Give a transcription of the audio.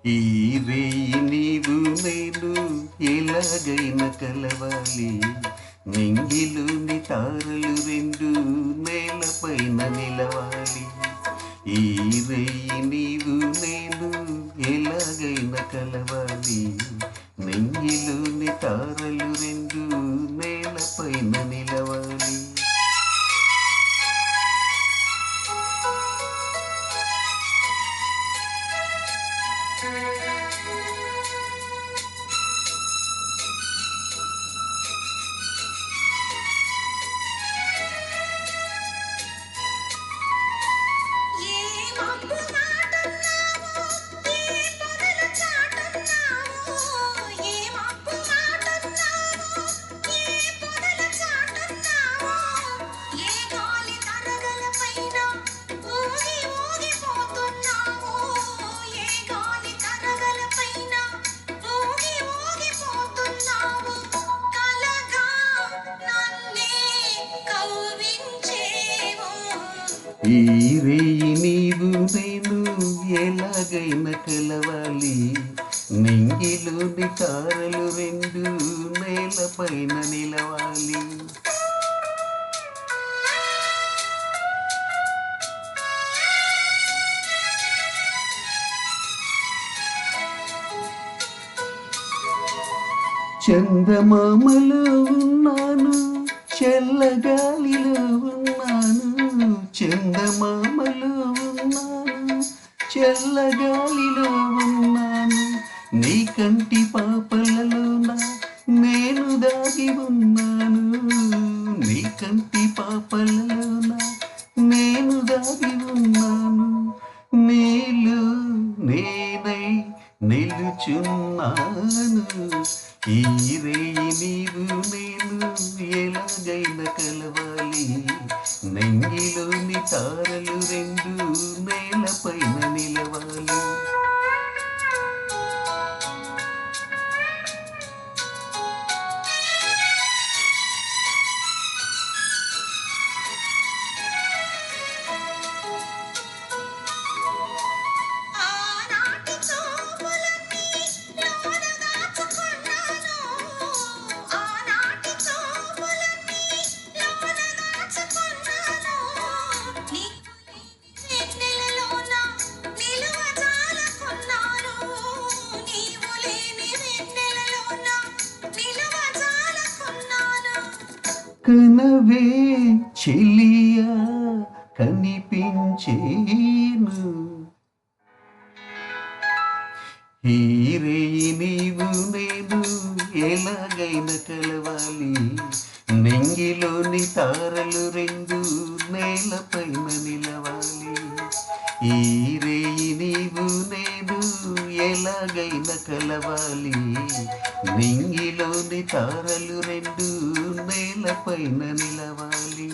ఈ రేయి నీవు నేను ఎలాగైనా కలవాలి. నింగిలోని తారలు రెండు నేలపైన నిలవాలి. ఈ రేయి నీవు నేను ఎలాగైనా కలవాలి. నింగిలోని తారలు రెండు నేలపైన నిలవాలి. ఈ రేయి నీవు నేను ఎలాగైనా కలవాలి. నింగిలోని తారలు రెండు నేలపైన నిలవాలి. చందమామలో ఉన్నాను, చల్లగాలిలో ఉన్నాను. చందమామలో ఉన్నాను, చల్లగాలిలో ఉన్నాను. నీ కంటి పాపలలోన నేను దాగి ఉన్నాను. నీ కంటి పాపలలోన నేను దాగి ఉన్నాను. నీలో నేనై నిలుచున్నాను. ఈ రేయి నీవు నేను ఎలాగైనా కలవాలి. నింగిలోని తారలు రెండు నేలపైన నిలవాలి. కనవే చెలియా కనిపించేను. ఈ రేయి నీవు నేను ఎలాగైనా కలవాలి. నింగిలోని తారలు రెండు నేలపైన నిలవాలి. ఈ రేయి నీవు నేను ఎలాగైనా కలవాలి. నింగిలోని తారలు రెండు నేలపైన నిలవాలి.